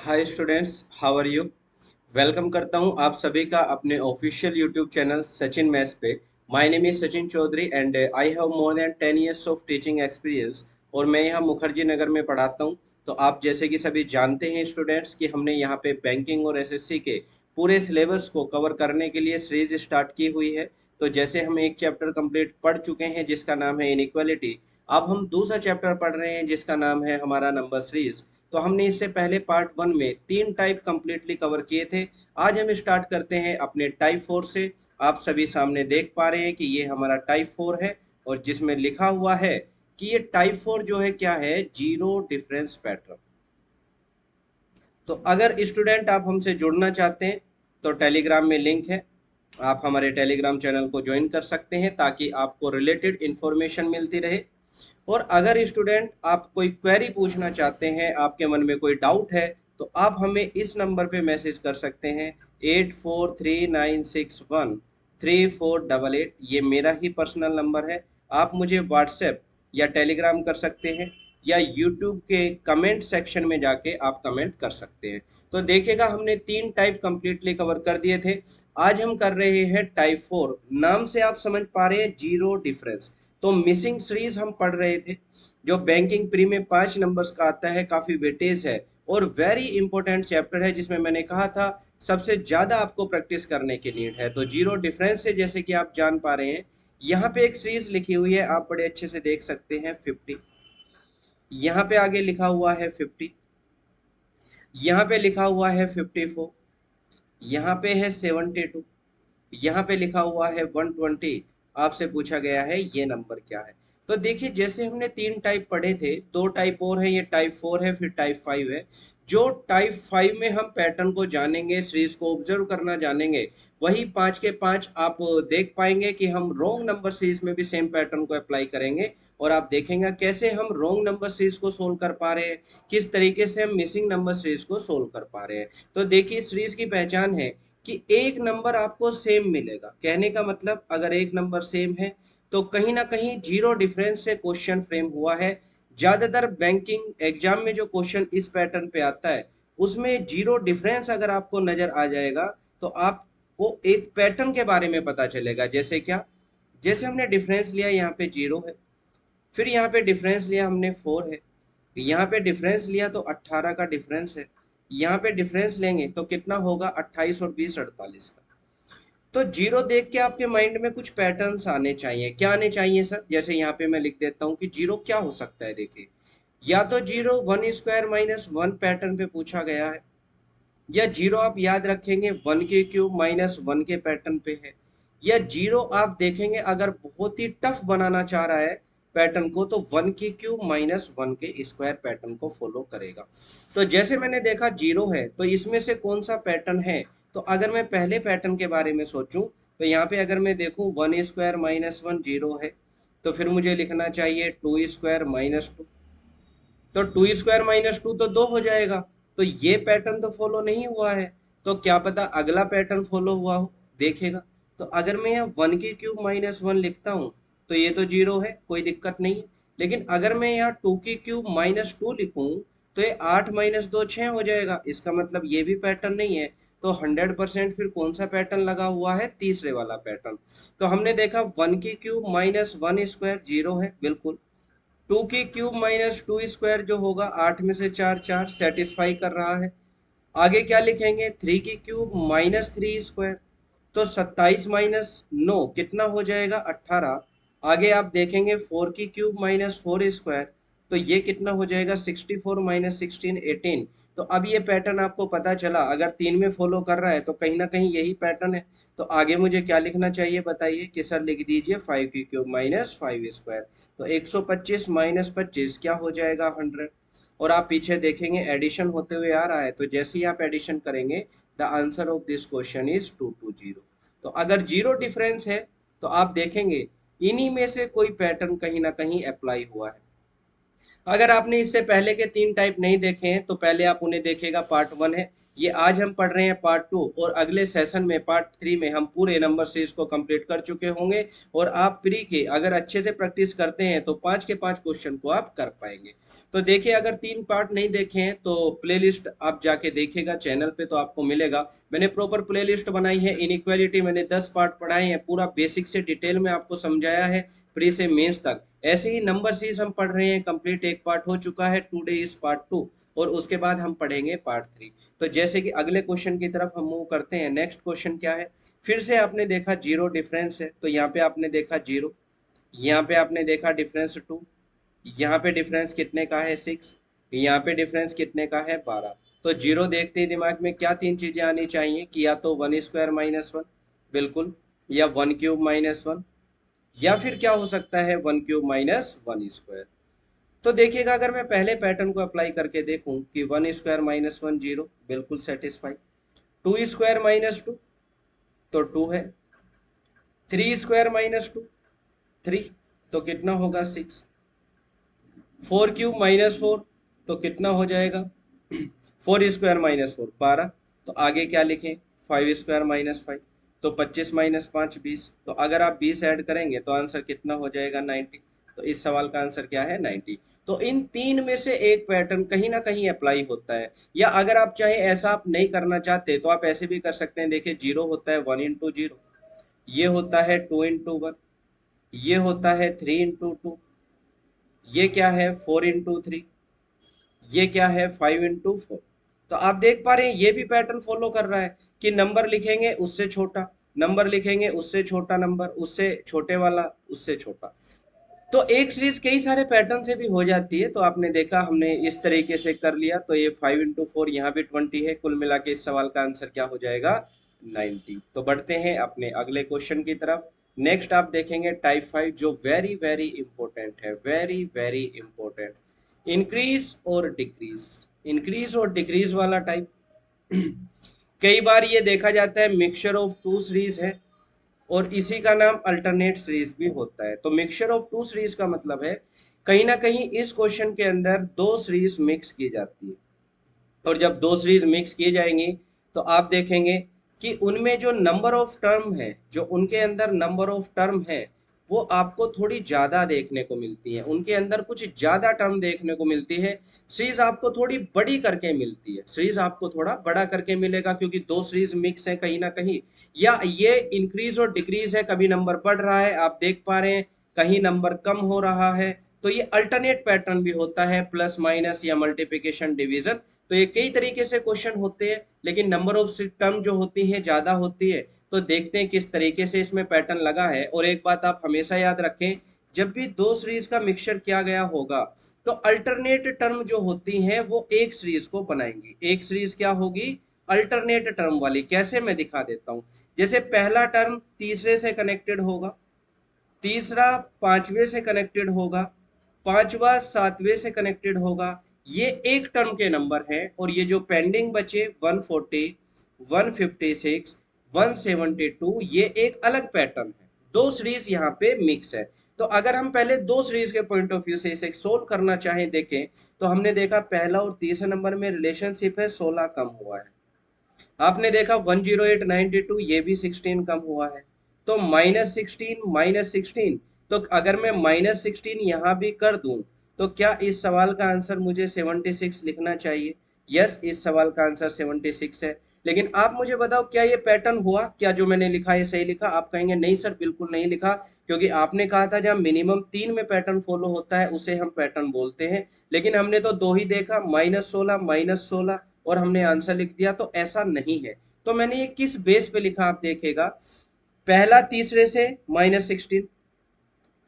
Hi students, how are you. Welcome करता हूं आप सभी का अपने official YouTube channel Sachin maths पे। My name is Sachin Chaudhary and I have more than 10 years of teaching experience और मैं यहाँ मुखर्जी नगर में पढ़ाता हूँ। तो आप जैसे कि सभी जानते हैं स्टूडेंट्स कि हमने यहाँ पे बैंकिंग और एसएससी के पूरे सिलेबस को कवर करने के लिए सीरीज स्टार्ट की हुई है। तो जैसे हम एक चैप्टर कंप्लीट पढ़ चुके हैं जिसका नाम है इनइक्वालिटी, अब हम दूसरा चैप्टर पढ़ रहे हैं जिसका नाम है हमारा नंबर सीरीज। तो हमने इससे पहले पार्ट वन में तीन टाइप कंप्लीटली कवर किए थे। आज हम स्टार्ट करते हैं अपने टाइप फोर से। आप सभी सामने देख पा रहे हैं कि ये हमारा टाइप फोर है और जिसमें लिखा हुआ है कि ये टाइप फोर जो है क्या है, जीरो डिफरेंस पैटर्न। तो अगर स्टूडेंट आप हमसे जुड़ना चाहते हैं तो टेलीग्राम में लिंक है, आप हमारे टेलीग्राम चैनल को ज्वाइन कर सकते हैं ताकि आपको रिलेटेड इंफॉर्मेशन मिलती रहे। और अगर स्टूडेंट आप कोई क्वेरी पूछना चाहते हैं, आपके मन में कोई डाउट है, तो आप हमें इस नंबर पे मैसेज कर सकते हैं 8439613488। ये मेरा ही पर्सनल नंबर है। आप मुझे व्हाट्सएप या टेलीग्राम कर सकते हैं या यूट्यूब के कमेंट सेक्शन में जाके आप कमेंट कर सकते हैं। तो देखिएगा, हमने तीन टाइप कंप्लीटली कवर कर दिए थे। आज हम कर रहे हैं टाइप फोर। नाम से आप समझ पा रहे हैं जीरो डिफरेंस। तो मिसिंग सीरीज हम पढ़ रहे थे जो बैंकिंग प्री में 5 नंबर्स का आता है, काफी वेटेज है और वेरी इंपॉर्टेंट चैप्टर है जिसमें मैंने कहा था सबसे ज्यादा आपको प्रैक्टिस करने की नीड है। तो जीरो डिफरेंस से जैसे कि आप जान पा रहे हैं, यहाँ पे एक सीरीज लिखी हुई है, आप बड़े अच्छे से देख सकते हैं 50। यहाँ पे आगे लिखा हुआ है 50। यहाँ पे लिखा हुआ है 54। यहाँ पे है 72। यहाँ पे लिखा हुआ है 120। आपसे पूछा गया है ये नंबर क्या है। तो देखिए, जैसे हमने तीन टाइप पढ़े थे, दो टाइप और है, ये टाइप फोर है फिर टाइप फाइव है। जो टाइप फाइव में हम पैटर्न को जानेंगे, सीरीज को ऑब्जर्व करना जानेंगे, वही पांच के पांच आप देख पाएंगे कि हम रोंग नंबर सीरीज में भी सेम पैटर्न को अप्लाई करेंगे। और आप देखेंगे कैसे हम रोंग नंबर सीरीज को सोल्व कर पा रहे हैं, किस तरीके से हम मिसिंग नंबर सीरीज को सोल्व कर पा रहे हैं। तो देखिए, सीरीज की पहचान है कि एक नंबर आपको सेम मिलेगा। कहने का मतलब, अगर एक नंबर सेम है तो कहीं ना कहीं जीरो डिफरेंस से क्वेश्चन फ्रेम हुआ है। ज्यादातर बैंकिंग एग्जाम में जो क्वेश्चन इस पैटर्न पे आता है, उसमें जीरो डिफरेंस अगर आपको नजर आ जाएगा तो आपको एक पैटर्न के बारे में पता चलेगा। जैसे क्या, जैसे हमने डिफरेंस लिया, यहाँ पे जीरो है, फिर यहाँ पे डिफरेंस लिया हमने फोर है, यहाँ पे डिफरेंस लिया तो 18 का डिफरेंस है, यहाँ पे डिफरेंस लेंगे तो कितना होगा, 28 और 20 48 का। तो जीरो देख के आपके माइंड में कुछ पैटर्न्स आने चाहिए। क्या आने चाहिए सर? जैसे यहाँ पे मैं लिख देता हूँ कि जीरो क्या हो सकता है। देखिए, या तो zero one square minus one pattern पे पूछा गया है, या जीरो आप याद रखेंगे वन के क्यूब माइनस वन के पैटर्न पे है, या जीरो आप देखेंगे अगर बहुत ही टफ बनाना चाह रहा है पैटर्न को तो वन के क्यूब माइनस वन के स्क्वायर पैटर्न को फॉलो करेगा। तो जैसे मैंने देखा जीरो है, तो इसमें से कौन सा पैटर्न है। तो अगर मैं पहले पैटर्न के बारे में सोचूं, तो यहाँ पे अगर मैं देखूं one square minus one zero है, तो फिर मुझे लिखना चाहिए टू स्क्वायर माइनस टू। तो टू स्क्वायर माइनस टू तो दो हो जाएगा। तो ये पैटर्न तो फॉलो नहीं हुआ है। तो क्या पता अगला पैटर्न फॉलो हुआ हो, देखेगा। तो अगर मैं यहाँ वन की क्यूब माइनस वन लिखता हूँ तो ये तो जीरो है, कोई दिक्कत नहीं है। लेकिन अगर मैं यहाँ टू की क्यूब माइनस टू लिखूँ तो ये आठ माइनस दो छः हो जाएगा, इसका मतलब ये भी पैटर्न नहीं है। तो 100% फिर कौन सा पैटर्न लगा हुआ है, तीसरे वाला पैटर्न। तो हमने देखा वन की cube minus one square zero है, बिल्कुल। टू की क्यूब माइनस टू स्क्वायर जो होगा, आठ में से चार चार, सेटिस्फाई कर रहा है। आगे क्या लिखेंगे, थ्री की क्यूब माइनस थ्री स्क्वायर, तो 27 माइनस नौ कितना हो जाएगा, 18। आगे आप देखेंगे फोर की क्यूब माइनस फोर स्क्वायर, तो ये कितना हो जाएगा, 64 माइनस सिक्सटीन 18। तो अब ये पैटर्न आपको पता चला, अगर तीन में फॉलो कर रहा है तो कहीं ना कहीं यही पैटर्न है। तो आगे मुझे क्या लिखना चाहिए बताइए, कि सर लिख दीजिए फाइव की क्यूब माइनस फाइव स्क्वायर। तो 125 माइनस 25 क्या हो जाएगा, 100। और आप पीछे देखेंगे एडिशन होते हुए आ रहा है, तो जैसे ही आप एडिशन करेंगे, the answer of this question is 220। तो अगर जीरो डिफरेंस है तो आप देखेंगे इन्हीं में से कोई पैटर्न कहीं ना कहीं अप्लाई हुआ है। अगर आपने इससे पहले के 3 टाइप नहीं देखे हैं तो पहले आप उन्हें देखिएगा, पार्ट 1 है ये। आज हम पढ़ रहे हैं पार्ट 2, और अगले सेशन में पार्ट 3 में हम पूरे नंबर सीरीज को कंप्लीट कर चुके होंगे। और आप प्री के अगर अच्छे से प्रैक्टिस करते हैं तो 5 के 5 क्वेश्चन को आप कर पाएंगे। तो देखिए, अगर 3 पार्ट नहीं देखे हैं तो प्लेलिस्ट आप जाके देखिएगा चैनल पे, तो आपको मिलेगा। मैंने प्रॉपर प्लेलिस्ट बनाई है। इनइक्वालिटी मैंने 10 पार्ट पढ़ाए हैं, पूरा बेसिक से डिटेल में आपको समझाया है, प्री से मेंस तक। ऐसे ही नंबर सीरीज हम पढ़ रहे हैं, कंप्लीट एक पार्ट हो चुका है, टुडे इज पार्ट 2, और उसके बाद हम पढ़ेंगे पार्ट 3। तो जैसे कि अगले क्वेश्चन की तरफ हम मूव करते हैं। नेक्स्ट क्वेश्चन क्या है? फिर से आपने देखा जीरो डिफरेंस है, तो यहाँ पे आपने देखा जीरो, यहाँ पे आपने देखा डिफरेंस 2, यहाँ पे डिफरेंस कितने का है 6, यहाँ पे डिफरेंस कितने का है 12। तो जीरो देखते ही दिमाग में क्या 3 चीजें आनी चाहिए कि या तो 1² - 1, बिल्कुल, या 1³ - 1, या फिर क्या हो सकता है 1³ - 1²। तो देखिएगा, अगर मैं पहले पैटर्न को अप्लाई करके देखूं कि 1² - 1 0, बिल्कुल सेटिस्फाई। 2² - 2 तो 2 है। 3² - 2 3, तो कितना होगा 6। 4³ - 4 तो कितना हो जाएगा 4² - 4 12। तो आगे क्या लिखें? 5² - 5 तो 25 - 5 20। तो अगर आप 20 ऐड करेंगे तो आंसर कितना हो जाएगा 90। तो इस सवाल का आंसर क्या है 90। तो इन 3 में से एक पैटर्न कहीं ना कहीं अप्लाई होता है। या अगर आप चाहे ऐसा आप नहीं करना चाहते तो आप ऐसे भी कर सकते हैं। देखिए, जीरो होता है 1 × 0, ये होता है 2 × 1, ये होता है 3 × 2, ये क्या है 4 × 3, ये क्या है 5 × 4। तो आप देख पा रहे हैं ये भी पैटर्न फॉलो कर रहा है कि नंबर लिखेंगे उससे छोटा, नंबर लिखेंगे उससे छोटा नंबर, उससे छोटे वाला, उससे छोटा। तो एक सीरीज कई सारे पैटर्न से भी हो जाती है। तो आपने देखा हमने इस तरीके से कर लिया, तो ये 5 × 4, यहाँ भी 20 है। कुल मिला के इस सवाल का आंसर क्या हो जाएगा 90। तो बढ़ते हैं अपने अगले क्वेश्चन की तरफ। नेक्स्ट आप देखेंगे टाइप 5, जो वेरी वेरी इंपॉर्टेंट है, वेरी वेरी इंपॉर्टेंट। इंक्रीज और डिक्रीज, इंक्रीज और डिक्रीज वाला टाइप। कई बार ये देखा जाता है मिक्सचर ऑफ टू सीरीज है, और इसी का नाम अल्टरनेट सीरीज भी होता है। तो मिक्सचर ऑफ टू सीरीज का मतलब है कहीं ना कहीं इस क्वेश्चन के अंदर दो सीरीज मिक्स की जाती है। और जब दो सीरीज मिक्स की जाएंगी तो आप देखेंगे कि उनमें जो नंबर ऑफ टर्म है, जो उनके अंदर नंबर ऑफ टर्म है, वो आपको थोड़ी ज्यादा देखने को मिलती है। उनके अंदर कुछ ज्यादा टर्म देखने को मिलती है। सीरीज आपको थोड़ी बड़ी करके मिलती है, सीरीज आपको थोड़ा बड़ा करके मिलेगा, क्योंकि दो सीरीज मिक्स है कहीं ना कहीं। या ये इंक्रीज और डिक्रीज है, कभी नंबर बढ़ रहा है आप देख पा रहे हैं, कहीं नंबर कम हो रहा है। तो ये अल्टरनेट पैटर्न भी होता है, प्लस माइनस या मल्टीप्लिकेशन डिवीजन। तो ये कई तरीके से क्वेश्चन होते हैं, लेकिन नंबर ऑफ टर्म जो होती है ज्यादा होती है। तो देखते हैं किस तरीके से इसमें पैटर्न लगा है। और एक बात आप हमेशा याद रखें, जब भी दो सीरीज का मिक्सचर किया गया होगा तो अल्टरनेट टर्म जो होती हैं वो एक सीरीज को बनाएंगी। एक सीरीज क्या होगी? अल्टरनेट टर्म वाली। कैसे, मैं दिखा देता हूं। जैसे पहला टर्म तीसरे से कनेक्टेड होगा, तीसरा पांचवे से कनेक्टेड होगा, पांचवा सातवें से कनेक्टेड होगा। ये एक टर्म के नंबर हैं, और ये जो पेंडिंग बचे 140, 156, 172, ये एक अलग पैटर्न है। दो सीरीज यहाँ पे मिक्स है। तो अगर हम पहले दो सीरीज के पॉइंट ऑफ व्यू से इसे सोल्व करना चाहें, देखें तो हमने देखा पहला और तीसरे नंबर में रिलेशनशिप है 16 कम हुआ है। आपने देखा 10892, ये भी 16 कम हुआ है। तो -16 तो अगर मैं -16 यहाँ भी कर दूं तो क्या इस सवाल का आंसर मुझे 76 लिखना चाहिए? यस, इस सवाल का आंसर 76 है। लेकिन आप मुझे बताओ, क्या ये पैटर्न हुआ? क्या जो मैंने लिखा है सही लिखा? आप कहेंगे नहीं सर, बिल्कुल नहीं लिखा, क्योंकि आपने कहा था जब मिनिमम 3 में पैटर्न फॉलो होता है उसे हम पैटर्न बोलते हैं। लेकिन हमने तो दो ही देखा, -16, -16, और हमने आंसर लिख दिया। तो ऐसा नहीं है। तो मैंने ये किस बेस पे लिखा आप देखिएगा। पहला तीसरे से -16,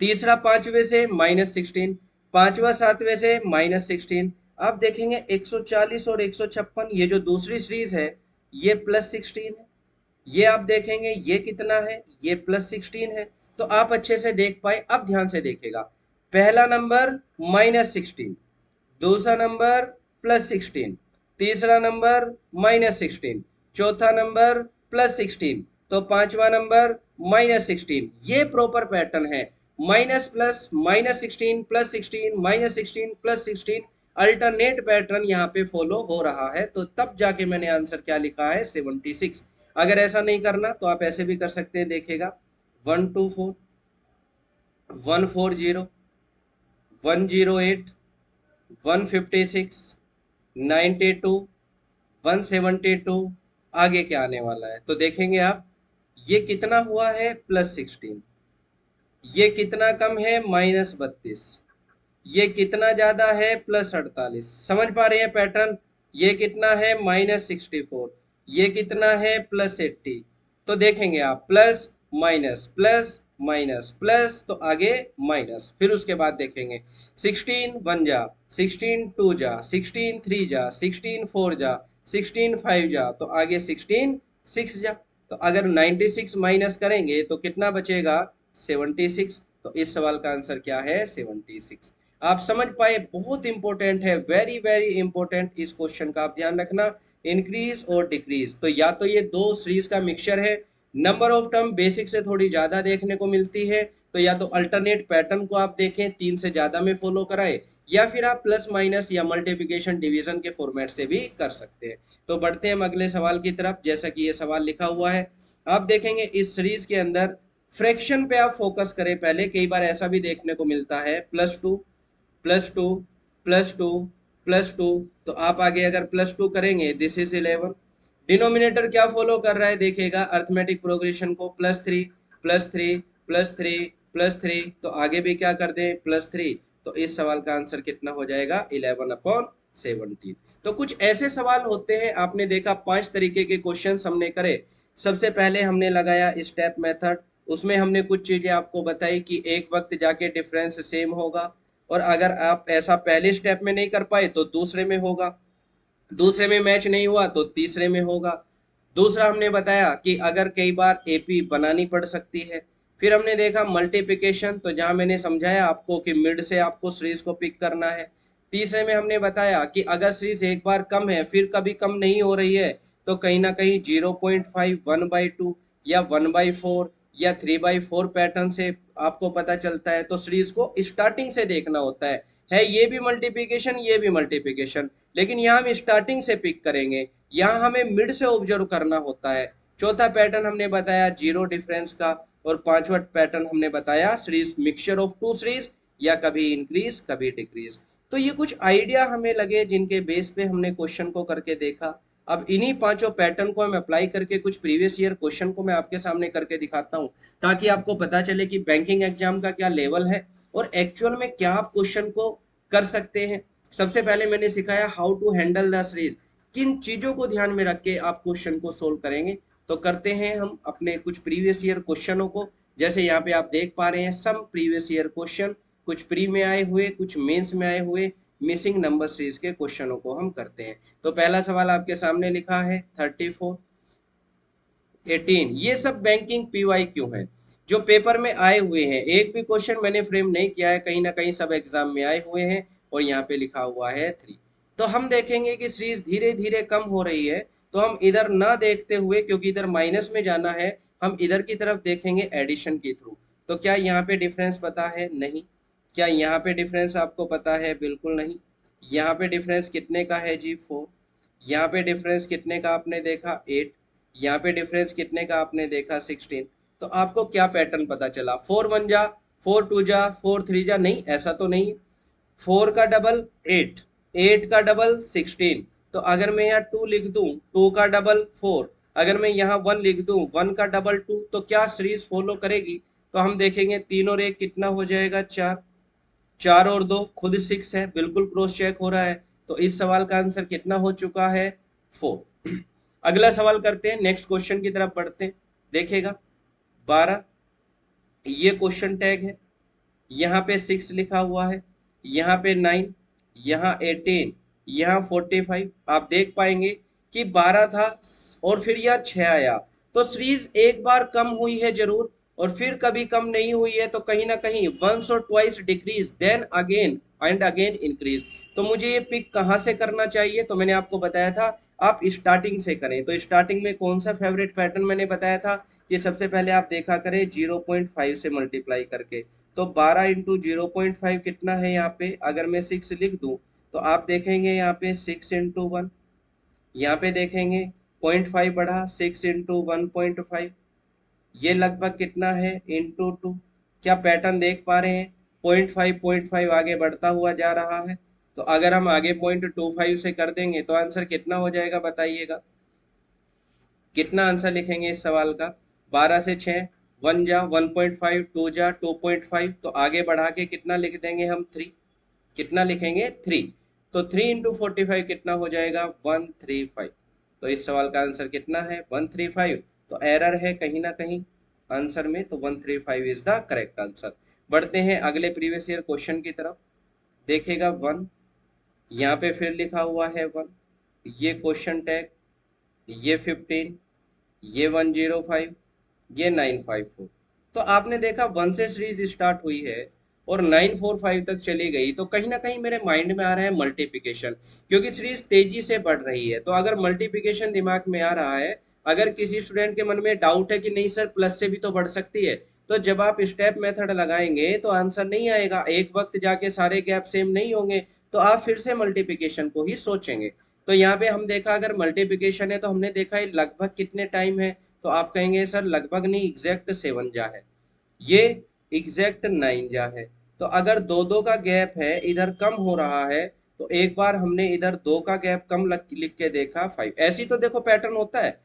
तीसरा पांचवे से -16, पांचवा सातवें से -16। आप देखेंगे 140 और 156, ये जो दूसरी सीरीज है ये +16 है। ये आप देखेंगे ये कितना है, ये +16 है। तो आप अच्छे से देख पाए। अब ध्यान से देखेगा, पहला नंबर -16, दूसरा नंबर +16, तीसरा नंबर -16, चौथा नंबर +16, तो पांचवा नंबर -16। ये प्रॉपर पैटर्न है। माइनस प्लस, -16 +16 -16 +16, अल्टरनेट पैटर्न यहाँ पे फॉलो हो रहा है, तो तब जाके मैंने आंसर क्या लिखा है 76। अगर ऐसा नहीं करना तो आप ऐसे भी कर सकते हैं, देखेगा 124 140 108 156 92 172, आगे क्या आने वाला है तो देखेंगे आप, ये कितना हुआ है +16, ये कितना कम है -32, ये कितना ज्यादा है +48। समझ पा रहे हैं पैटर्न? ये कितना है -64, ये कितना है +80। तो देखेंगे आप plus minus plus minus plus, तो आगे माइनस, फिर उसके बाद देखेंगे 16 1 जा, 16 2 जा, 16 3 जा, 16 4 जा, 16 5 जा, तो आगे 16 6 जा। तो अगर 96 माइनस करेंगे तो कितना बचेगा 76। तो इस सवाल का आंसर क्या है 76। आप समझ पाए, बहुत इंपॉर्टेंट है, वेरी वेरी इंपॉर्टेंट, इस क्वेश्चन का आप ध्यान रखना। इंक्रीज और डिक्रीज, तो या तो ये दो सीरीज का मिक्सचर है, नंबर ऑफ टर्म बेसिक से थोड़ी ज्यादा देखने को मिलती है, तो या तो अल्टरनेट पैटर्न को आप देखें 3 से ज्यादा में फॉलो कराए, या फिर आप प्लस माइनस या मल्टीप्लिकेशन डिवीजन के फॉर्मेट से भी कर सकते हैं। तो बढ़ते हैं हम अगले सवाल की तरफ। जैसा कि ये सवाल लिखा हुआ है, आप देखेंगे इस सीरीज के अंदर फ्रैक्शन पे आप फोकस करें पहले। कई बार ऐसा भी देखने को मिलता है +2 +2 +2 +2, तो आप आगे अगर +2 करेंगे दिस इज 11। डिनोमिनेटर क्या फॉलो कर रहा है, देखिएगा अर्थमेटिक प्रोग्रेशन को, +3 +3 +3 +3, तो आगे भी क्या कर दें +3। तो इस सवाल का आंसर कितना हो जाएगा 11/17। तो कुछ ऐसे सवाल होते हैं, आपने देखा 5 तरीके के क्वेश्चन हमने करे। सबसे पहले हमने लगाया स्टेप मेथड, उसमें हमने कुछ चीजें आपको बताई कि एक वक्त जाके डिफरेंस सेम होगा, और अगर आप ऐसा पहले स्टेप में नहीं कर पाए तो दूसरे में होगा, दूसरे में मैच नहीं हुआ तो तीसरे में होगा। दूसरा हमने बताया कि अगर कई बार एपी बनानी पड़ सकती है। फिर हमने देखा मल्टीप्लिकेशन, तो जहां मैंने समझाया आपको कि मिड से आपको सीरीज को पिक करना है। तीसरे में हमने बताया कि अगर सीरीज एक बार कम है फिर कभी कम नहीं हो रही है, तो कहीं ना कहीं 0.5 1/2 या 1/4 या 3/4 पैटर्न से आपको पता चलता है। तो सीरीज को स्टार्टिंग से देखना होता है ये भी मल्टीप्लिकेशन, ये भी मल्टीप्लिकेशन, लेकिन यहाँ हम स्टार्टिंग से पिक करेंगे, यहाँ हमें मिड से ऑब्जर्व करना होता है। चौथा पैटर्न हमने बताया जीरो डिफरेंस का, और पांचवा पैटर्न हमने बताया series mixture of two series, या कभी इंक्रीज कभी डिक्रीज। तो ये कुछ आइडिया हमें लगे जिनके बेस पे हमने क्वेश्चन को करके देखा। अब इन्हीं पांचों पैटर्न को हम अप्लाई करके कुछ प्रीवियस ईयर क्वेश्चन को मैं आपके सामने करके दिखाता हूँ, ताकि आपको पता चले कि बैंकिंग एग्जाम का क्या लेवल है और एक्चुअल में क्या आप क्वेश्चन को कर सकते हैं। सबसे पहले मैंने सिखाया how to handle the series, किन चीजों को ध्यान में रख के आप क्वेश्चन को सोल्व करेंगे। तो करते हैं हम अपने कुछ प्रीवियस ईयर क्वेश्चनों को। जैसे यहाँ पे आप देख पा रहे हैं सम प्रीवियस ईयर क्वेश्चन, कुछ प्री में आए हुए, कुछ मेंस में आए हुए मिसिंग नंबर सीरीज के क्वेश्चनों को हम करते हैं। तो पहला सवाल आपके सामने लिखा है 34 18, ये सब बैंकिंग पीवाई क्यों है जो पेपर में आए हुए हैं। एक भी क्वेश्चन मैंने फ्रेम नहीं किया है, कहीं ना कहीं सब एग्जाम में आए हुए हैं, और यहाँ पे लिखा हुआ है 3। तो हम देखेंगे कि सीरीज धीरे धीरे कम हो रही है, तो हम इधर ना देखते हुए, क्योंकि इधर माइनस में जाना है, हम इधर की तरफ देखेंगे एडिशन के थ्रू। तो क्या यहाँ पे डिफरेंस पता है? नहीं। क्या यहाँ पे डिफरेंस आपको पता है? बिल्कुल नहीं। यहाँ पे डिफरेंस कितने का है जी? 4। यहाँ पे डिफरेंस कितने का आपने देखा? 8। यहाँ पे डिफरेंस कितने का आपने देखा? 16। तो आपको क्या पैटर्न पता चला? 4 1 जा, 4 2 जा, 4 3 जा, नहीं ऐसा तो नहीं। 4 का डबल 8, 8 का डबल 16। तो अगर मैं यहाँ 2 लिख दूं, 2 का डबल 4, अगर मैं यहाँ 1 लिख दूं, 1 का डबल 2, तो क्या सीरीज फॉलो करेगी? तो हम देखेंगे 3 और 1 कितना हो जाएगा? 4। 4 और 2 खुद 6 है, बिल्कुल क्रॉस चेक हो रहा है। तो इस सवाल का आंसर कितना हो चुका है? 4। अगला सवाल करते हैं, नेक्स्ट क्वेश्चन की तरफ बढ़ते हैं। देखेगा 12, ये क्वेश्चन टैग है, यहाँ पे 6 लिखा हुआ है, यहाँ पे 9, यहाँ 18, यहाँ 45। आप देख पाएंगे कि 12 था और फिर यहाँ 6 आया। तो सीरीज एक बार कम हुई है जरूर, और फिर कभी कम नहीं हुई है, तो कहीं ना कहीं वंस और twice decrease then again and again increase. तो मुझे ये पिक कहाँ से करना चाहिए? तो मैंने आपको बताया था आप स्टार्टिंग से करें। तो स्टार्टिंग में कौन सा फेवरेट पैटर्न मैंने बताया था कि सबसे पहले आप देखा करें 0.5 से मल्टीप्लाई करके। तो 12 इंटू 0.5 कितना है यहाँ पे, अगर मैं 6 लिख दूं तो आप देखेंगे यहाँ पे 6 इंटू 1, यहाँ पे देखेंगे 0.5 बढ़ा 6 इंटू 1.5, ये लगभग कितना है इंटू 2। क्या पैटर्न देख पा रहे हैं, 0.5 आगे बढ़ता हुआ जा रहा है। तो अगर हम आगे 0.25 से कर देंगे तो आंसर कितना हो जाएगा बताइएगा, कितना आंसर लिखेंगे इस सवाल का। 12 से 6, 1 जा 1.5, 2 जा 2.5, तो आगे बढ़ा के कितना लिख देंगे हम 3, कितना लिखेंगे 3। तो 3 इंटू 45 कितना हो जाएगा 135। तो इस सवाल का आंसर कितना है 135। तो एरर है कहीं ना कहीं आंसर में, तो 135 इज द करेक्ट आंसर। बढ़ते हैं अगले प्रीवियस ईयर क्वेश्चन की तरफ। देखेगा 1, यहाँ पे फिर लिखा हुआ है 1, ये क्वेश्चन टैग, ये 15, ये 105, ये 954। तो आपने देखा 1 से सीरीज स्टार्ट हुई है और 945 तक चली गई, तो कहीं ना कहीं मेरे माइंड में आ रहा है मल्टीप्लिकेशन, क्योंकि सीरीज तेजी से बढ़ रही है। तो अगर मल्टीप्लिकेशन दिमाग में आ रहा है, अगर किसी स्टूडेंट के मन में डाउट है कि नहीं सर प्लस से भी तो बढ़ सकती है, तो जब आप स्टेप मेथड लगाएंगे तो आंसर नहीं आएगा, एक वक्त जाके सारे गैप सेम नहीं होंगे, तो आप फिर से मल्टीप्लिकेशन को ही सोचेंगे। तो यहाँ पे हम देखा अगर मल्टीप्लिकेशन है तो हमने देखा ये लगभग कितने टाइम है, तो आप कहेंगे सर लगभग नहीं, एग्जैक्ट 7 जा है, ये एग्जैक्ट 9 जा है। तो अगर दो दो का गैप है, इधर कम हो रहा है, तो एक बार हमने इधर 2 का गैप कम लिख के देखा 5। ऐसी तो देखो पैटर्न होता है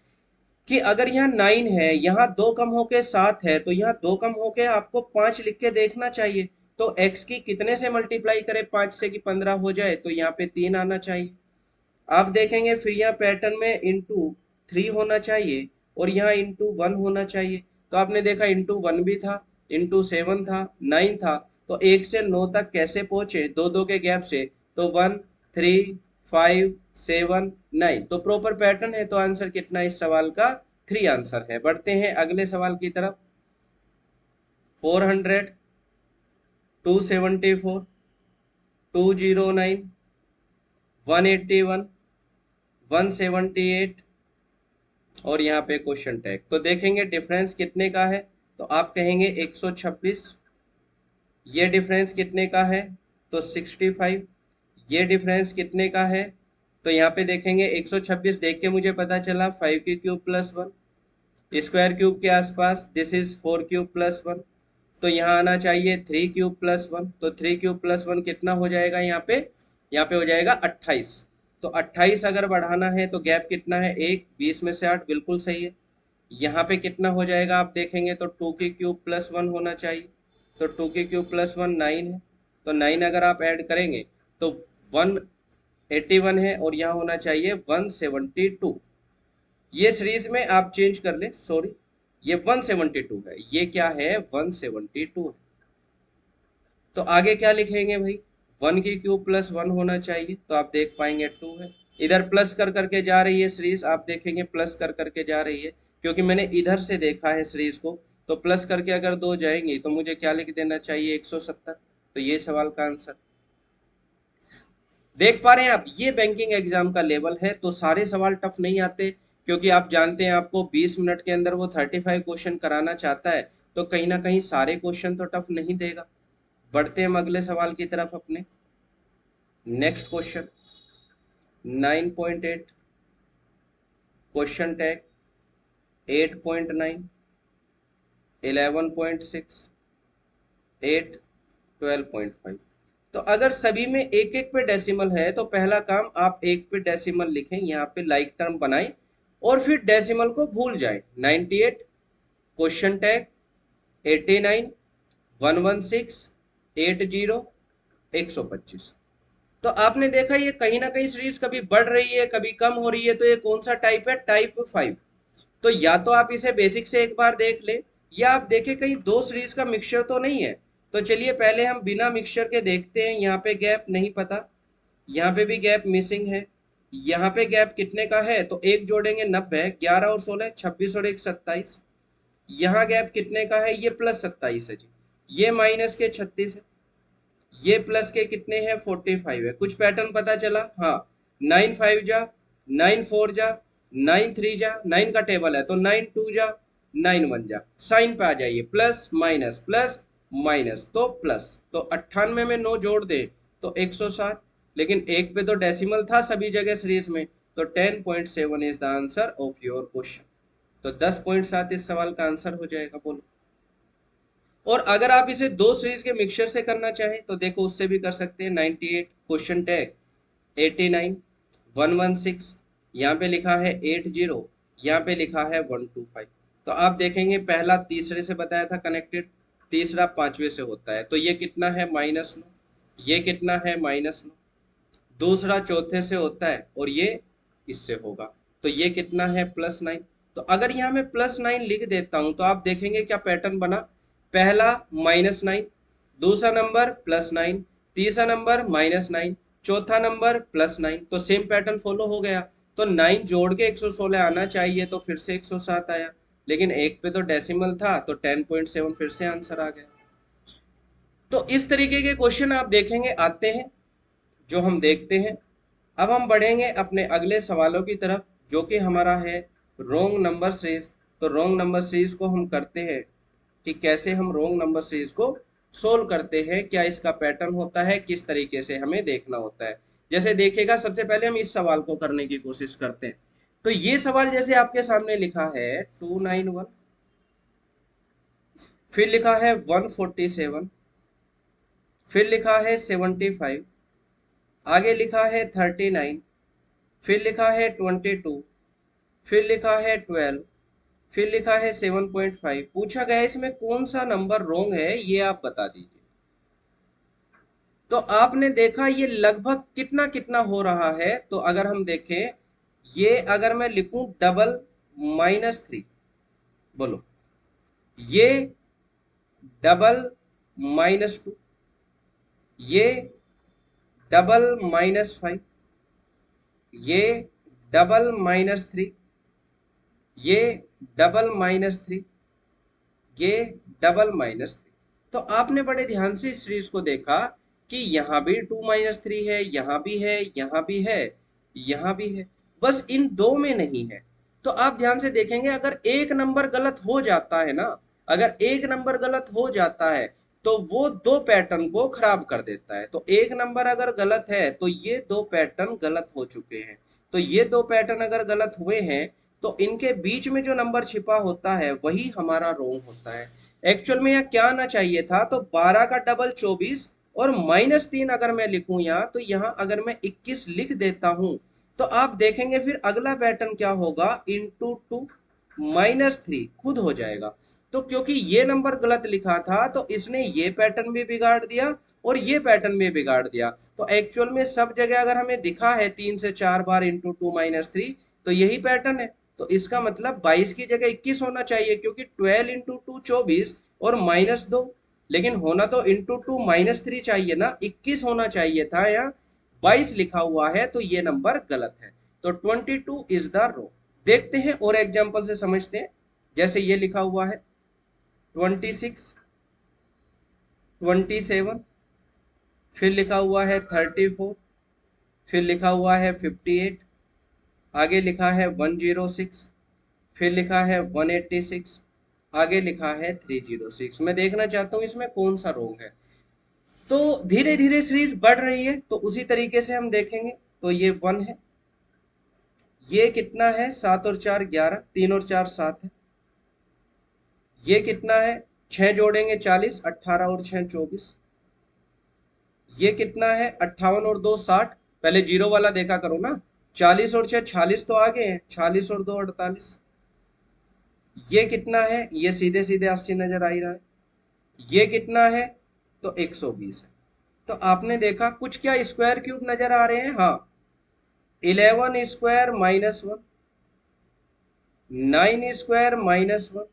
कि अगर यहाँ 9 है, यहाँ 2 कम होके 7 है, तो यहाँ 2 कम होके आपको 5 लिख के देखना चाहिए। तो x की कितने से मल्टीप्लाई करें 5 से कि 15 हो जाए, तो यहाँ पे 3 आना चाहिए। आप देखेंगे फिर यहाँ पैटर्न में इंटू 3 होना चाहिए और यहाँ इंटू 1 होना चाहिए। तो आपने देखा इंटू 1 भी था, इंटू 7 था, 9 था, तो 1 से 9 तक कैसे पहुंचे, दो दो के गैप से, तो 1 3 5 7 9, तो प्रॉपर पैटर्न है। तो आंसर कितना इस सवाल का 3 आंसर है। बढ़ते हैं अगले सवाल की तरफ। 400, 274, 209, 181, 178 और यहाँ पे क्वेश्चन टैग। तो देखेंगे डिफरेंस कितने का है, तो आप कहेंगे 126, ये डिफरेंस कितने का है, तो 65, ये डिफरेंस कितने का है, तो यहाँ पे देखेंगे 126 देख के मुझे पता चला 5 की क्यूब प्लस 1, स्क्वायर क्यूब के आसपास दिस इज 4 क्यूब प्लस 1, तो यहाँ आना चाहिए 3 क्यूब प्लस 1, तो 3 क्यूब प्लस 1 कितना हो जाएगा यहाँ पे हो जाएगा 28। तो 28 अगर बढ़ाना है तो गैप कितना है 1, 20 में से 8, बिल्कुल सही है। यहाँ पे कितना हो जाएगा आप देखेंगे तो 2 की क्यूब प्लस 1 होना चाहिए, तो 2 की क्यूब प्लस 1 9 है, तो 9 अगर आप ऐड करेंगे तो 181 है और यहाँ होना चाहिए 172। ये सीरीज में आप चेंज कर ले, सॉरी ये 172 है, ये क्या है 172 है। तो आगे क्या लिखेंगे भाई, 1 की क्यूब प्लस 1 होना चाहिए, तो आप देख पाएंगे 2 है। इधर प्लस कर करके जा रही है सीरीज, आप देखेंगे प्लस कर करके जा रही है, क्योंकि मैंने इधर से देखा है सीरीज को। तो प्लस करके अगर 2 जाएंगी तो मुझे क्या लिख देना चाहिए 170। तो ये सवाल का आंसर देख पा रहे हैं आप, ये बैंकिंग एग्जाम का लेवल है। तो सारे सवाल टफ नहीं आते, क्योंकि आप जानते हैं आपको 20 मिनट के अंदर वो 35 क्वेश्चन कराना चाहता है, तो कहीं ना कहीं सारे क्वेश्चन तो टफ नहीं देगा। बढ़ते हैं अगले सवाल की तरफ अपने। Next question 9.8, question tag 8.9, 11.6, 8, 12.5। तो अगर सभी में एक एक पे डेसिमल है तो पहला काम आप एक पे डेसिमल लिखें, यहाँ पे लाइक टर्म बनाएं और फिर डेसिमल को भूल जाएं। 98, क्वेश्चन टैग 89, 116, 80, 125। तो आपने देखा ये कहीं ना कहीं सीरीज कभी बढ़ रही है कभी कम हो रही है, तो ये कौन सा टाइप है, टाइप 5। तो या तो आप इसे बेसिक से एक बार देख ले, या आप देखें कहीं दो सीरीज का मिक्सचर तो नहीं है। तो चलिए पहले हम बिना मिक्सचर के देखते हैं। यहाँ पे गैप नहीं पता, यहाँ पे भी गैप मिसिंग है, यहाँ पे गैप कितने का है, तो एक जोड़ेंगे 90, 11 और 16 26 और 1 27। यहाँ गैप कितने का है, ये प्लस 27 है जी, ये माइनस के 36 है, ये प्लस के कितने हैं 45 है। कुछ पैटर्न पता चला, हाँ 9 5 जा, 9 4 जा, 9 3 जा, 9 का टेबल है तो 9 2 जा, 9 1 जा, साइन पे आ जाइए, प्लस माइनस प्लस माइनस तो प्लस, तो 98 में 9 जोड़ दे तो 107, लेकिन एक पे तो डेसिमल था सभी जगह सीरीज में, तो 10.7 is the answer of your question. तो 10.7 इस सवाल का आंसर हो जाएगा, बोलो। और अगर आप इसे दो सीरीज के मिक्सचर से करना चाहें तो देखो उससे भी कर सकते हैं। 98 क्वेश्चन टैग 89 116, यहाँ पे लिखा है 80, यहाँ पे लिखा है 125। तो आप देखेंगे पहला तीसरे से बताया था कनेक्टेड, तीसरा पांचवे से होता है, तो ये कितना है -9, ये कितना है -9, दूसरा चौथे से होता है और ये इससे होगा, तो ये कितना है +9। तो अगर यहाँ मैं +9 लिख देता हूं तो आप देखेंगे क्या पैटर्न बना, पहला -9, दूसरा नंबर +9, तीसरा नंबर -9, चौथा नंबर +9, तो सेम पैटर्न फॉलो हो गया। तो 9 जोड़ के 116 आना चाहिए, तो फिर से 107 आया, लेकिन एक पे तो डेसिमल था तो 10.7 फिर से आंसर आ गया। तो इस तरीके के क्वेश्चन आप देखेंगे आते हैं जो हम देखते हैं। अब हम बढ़ेंगे अपने अगले सवालों की तरफ जो कि हमारा है रोंग नंबर सीरीज। तो रोंग नंबर सीरीज को हम करते हैं कि कैसे हम रोंग नंबर सीरीज को सोल्व करते हैं, क्या इसका पैटर्न होता है, किस तरीके से हमें देखना होता है। जैसे देखिएगा, सबसे पहले हम इस सवाल को करने की कोशिश करते हैं। तो ये सवाल जैसे आपके सामने लिखा है 291, फिर लिखा है 147, फिर लिखा है 75, आगे लिखा है 39, फिर लिखा है 22, फिर लिखा है 12, फिर लिखा है 7.5। पूछा गया इसमें कौन सा नंबर रोंग है, ये आप बता दीजिए। तो आपने देखा ये लगभग कितना कितना हो रहा है। तो अगर हम देखें, ये अगर मैं लिखूं डबल -3, बोलो, ये डबल -2, ये डबल -5, ये डबल-3, ये डबल-3, ये डबल-3। तो आपने बड़े ध्यान से इस सीरीज को देखा कि यहाँ भी 2-3 है, यहाँ भी है, यहाँ भी है, यहाँ भी है, बस इन दो में नहीं है। तो आप ध्यान से देखेंगे, अगर एक नंबर गलत हो जाता है ना, अगर एक नंबर गलत हो जाता है तो वो दो पैटर्न को खराब कर देता है। तो एक नंबर अगर गलत है तो ये दो पैटर्न गलत हो चुके हैं। तो ये दो पैटर्न अगर गलत हुए हैं तो इनके बीच में जो नंबर छिपा होता है वही हमारा रोंग होता है। एक्चुअल में यहाँ क्या आना चाहिए था, तो 12 का डबल 24 और -3 अगर मैं लिखूं यहाँ, तो यहाँ अगर मैं 21 लिख देता हूं तो आप देखेंगे फिर अगला पैटर्न क्या होगा, इंटू 2 -3 खुद हो जाएगा। तो क्योंकि ये नंबर गलत लिखा था तो इसने ये पैटर्न भी बिगाड़ दिया और ये पैटर्न भी बिगाड़ दिया। तो एक्चुअल में सब जगह अगर हमें दिखा है 3 से 4 बार इंटू 2 -3, तो यही पैटर्न है। तो इसका मतलब 22 की जगह 21 होना चाहिए, क्योंकि 12 इंटू 2 24 और -2, लेकिन होना तो इंटू 2 -3 चाहिए ना, 21 होना चाहिए था, यहाँ 22 लिखा हुआ है, तो ये नंबर गलत है। तो 22 इज द रो। देखते हैं और एग्जांपल से समझते हैं। जैसे ये लिखा हुआ है 26, 27, फिर लिखा हुआ है 34, फिर लिखा हुआ है 58, आगे लिखा है 106, फिर लिखा है 186, आगे लिखा है 306। मैं देखना चाहता हूं इसमें कौन सा रोंग है। तो धीरे धीरे सीरीज बढ़ रही है, तो उसी तरीके से हम देखेंगे। तो ये 1 है, ये कितना है 7 और 4 11, 3 और 4 7 है। ये कितना है 6 जोड़ेंगे 40, 18 और 6 24। ये कितना है 58 और 2 60, पहले जीरो वाला देखा करो ना, 40 और 6 46 तो आगे हैं, 46 और 2 48। ये कितना है, ये सीधे सीधे 80 नजर आ ही रहा है। ये कितना है, तो 120 है। तो आपने देखा कुछ क्या स्क्वायर क्यूब नजर आ रहे हैं, हाँ, 11 स्क्वायर -1, 9 स्क्वायर -1,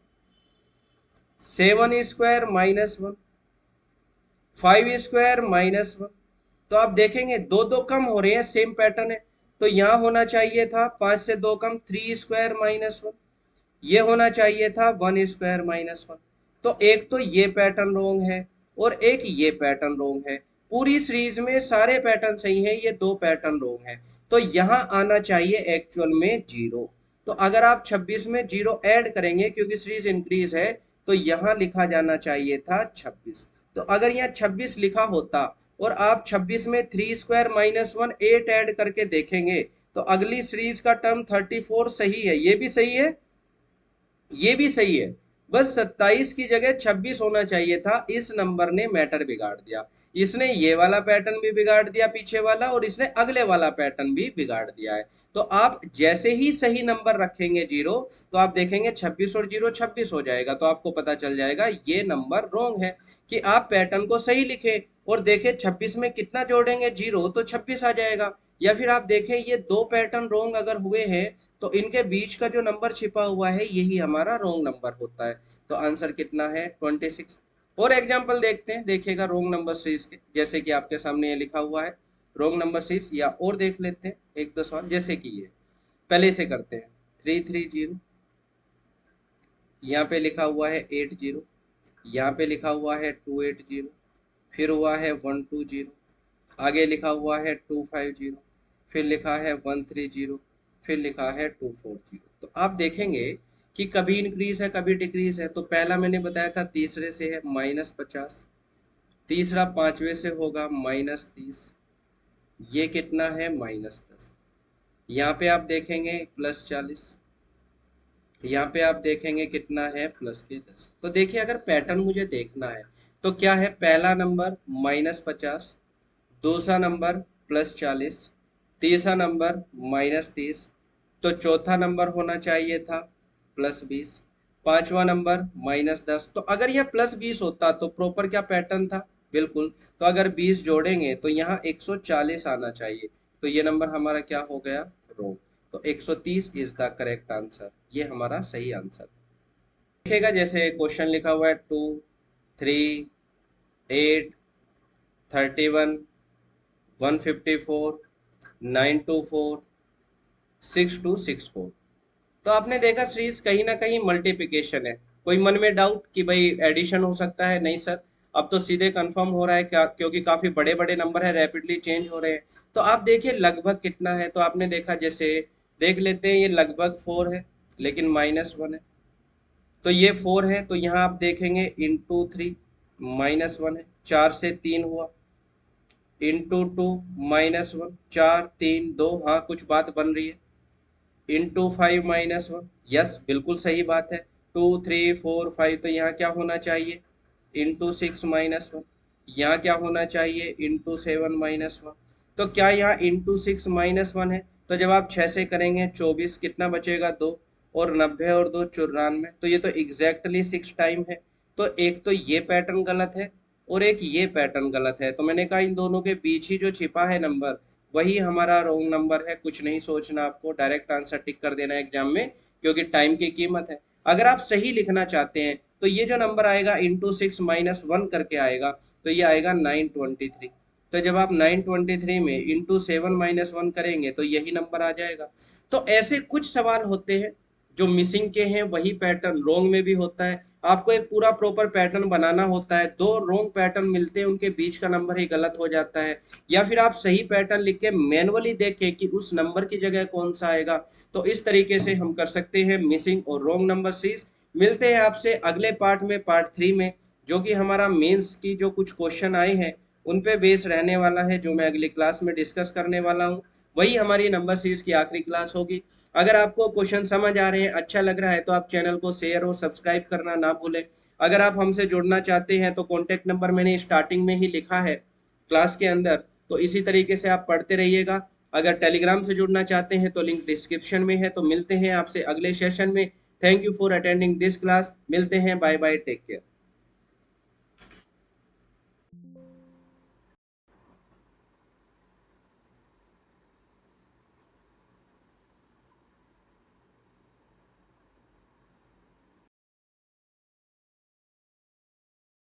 7 स्क्वायर -1, 5 स्क्वायर -1। तो आप देखेंगे दो दो कम हो रहे हैं, सेम पैटर्न है। तो यहाँ होना चाहिए था 5 से 2 कम 3 स्क्वायर -1, ये होना चाहिए था 1 स्क्वायर -1। तो एक तो ये पैटर्न रोंग है और एक ये पैटर्न रोंग है। पूरी सीरीज में सारे पैटर्न सही हैं, ये दो पैटर्न रोंग है। तो यहाँ आना चाहिए एक्चुअल में 0। तो अगर आप 26 में 0 ऐड करेंगे, क्योंकि सीरीज इंक्रीज है, तो यहाँ लिखा जाना चाहिए था 26। तो अगर यहाँ 26 लिखा होता और आप 26 में 3² - 1 8 ऐड करके देखेंगे तो अगली सीरीज का टर्म 34 सही है, ये भी सही है, ये भी सही है। बस 27 की जगह 26 होना चाहिए था, इस नंबर ने मैटर बिगाड़ दिया। इसने ये वाला पैटर्न भी बिगाड़ दिया पीछे वाला, और इसने अगले वाला पैटर्न भी बिगाड़ दिया है। तो आप जैसे ही सही नंबर रखेंगे जीरो, तो आप देखेंगे 26 और जीरो 26 हो जाएगा, तो आपको पता चल जाएगा ये नंबर रॉन्ग है। कि आप पैटर्न को सही लिखें और देखें 26 में कितना जोड़ेंगे जीरो तो 26 आ जाएगा। या फिर आप देखें ये दो पैटर्न रॉन्ग अगर हुए हैं तो इनके बीच का जो नंबर छिपा हुआ है यही हमारा रॉन्ग नंबर होता है। तो आंसर कितना है 26। और एग्जांपल देखते हैं, देखिएगा रॉन्ग नंबर सीरीज के, जैसे कि आपके सामने ये लिखा हुआ है रॉन्ग नंबर सीरीज। या और देख लेते हैं एक दो सवाल, जैसे कि ये पहले से करते हैं 330, यहाँ पे लिखा हुआ है 80, यहाँ पे लिखा हुआ है 280, फिर हुआ है 120, आगे लिखा हुआ है 250, फिर लिखा है 130, फिर लिखा है 240। तो आप देखेंगे कि कभी इंक्रीज है कभी डिक्रीज है। तो पहला मैंने बताया था तीसरे से है -50, तीसरा पांचवे से होगा -30, ये कितना है -10। यहाँ पे आप देखेंगे +40, यहाँ पे आप देखेंगे कितना है +10। तो देखिए अगर पैटर्न मुझे देखना है तो क्या है, पहला नंबर -50, दूसरा नंबर +40, तीसरा नंबर -30, तो चौथा नंबर होना चाहिए था +20, पांचवा नंबर -10। तो अगर यह +20 होता तो प्रॉपर क्या पैटर्न था, बिल्कुल। तो अगर 20 जोड़ेंगे तो यहाँ 140 आना चाहिए, तो ये नंबर हमारा क्या हो गया, रॉन्ग। तो 130 इज द करेक्ट आंसर, ये हमारा सही आंसर। देखिएगा जैसे क्वेश्चन लिखा हुआ है 2 3 8 31 154 924 6264। तो आपने देखा सीरीज कहीं ना कहीं मल्टीप्लिकेशन है। कोई मन में डाउट कि भाई एडिशन हो सकता है, नहीं सर, अब तो सीधे कंफर्म हो रहा है क्या, क्योंकि काफी बड़े बड़े नंबर है, रैपिडली चेंज हो रहे हैं। तो आप देखिए लगभग कितना है, तो आपने देखा जैसे देख लेते हैं, ये लगभग 4 है लेकिन -1 है। तो ये 4 है तो यहाँ आप देखेंगे इंटू 3 -1 है, 4 से 3 हुआ, इंटू 2 -1, 4 3 2, हाँ कुछ बात बन रही है, इंटू 5 -1, यस बिल्कुल सही बात है, 2 3 4 5, तो यहाँ क्या होना चाहिए, इंटू 6 -1, यहाँ क्या होना चाहिए, इंटू 7 -1। तो क्या यहाँ इंटू 6 -1 है, तो जब आप 6 से करेंगे 24, कितना बचेगा 2, और 90 और 2 94, तो ये तो एग्जैक्टली 6 टाइम है। तो एक तो ये पैटर्न गलत है और एक ये पैटर्न गलत है, तो मैंने कहा इन दोनों के बीच ही जो छिपा है नंबर वही हमारा रॉन्ग नंबर है। कुछ नहीं सोचना, आपको डायरेक्ट आंसर टिक कर देना एग्जाम में, क्योंकि टाइम की कीमत है। अगर आप सही लिखना चाहते हैं तो ये जो नंबर आएगा इंटू 6 -1 करके आएगा, तो ये आएगा 923। तो जब आप 923 में इंटू 7 -1 करेंगे तो यही नंबर आ जाएगा। तो ऐसे कुछ सवाल होते हैं जो मिसिंग के हैं, वही पैटर्न रोंग में भी होता है। आपको एक पूरा प्रॉपर पैटर्न बनाना होता है, दो रोंग पैटर्न मिलते हैं उनके बीच का नंबर ही गलत हो जाता है। या फिर आप सही पैटर्न लिख के मैनुअली देखें कि उस नंबर की जगह कौन सा आएगा। तो इस तरीके से हम कर सकते हैं मिसिंग और रोंग नंबर सीरीज। मिलते हैं आपसे अगले पार्ट में, पार्ट 3 में, जो कि हमारा मेंस की जो कुछ क्वेश्चन आए हैं उन पे बेस रहने वाला है, जो मैं अगली क्लास में डिस्कस करने वाला हूँ। वही हमारी नंबर सीरीज की आखिरी क्लास होगी। अगर आपको क्वेश्चन समझ आ रहे हैं, अच्छा लग रहा है, तो आप चैनल को शेयर और सब्सक्राइब करना ना भूलें। अगर आप हमसे जुड़ना चाहते हैं तो कॉन्टैक्ट नंबर मैंने स्टार्टिंग में ही लिखा है क्लास के अंदर, तो इसी तरीके से आप पढ़ते रहिएगा। अगर टेलीग्राम से जुड़ना चाहते हैं तो लिंक डिस्क्रिप्शन में है। तो मिलते हैं आपसे अगले सेशन में। Thank you for attending this class. मिलते हैं, बाय बाय, टेक केयर।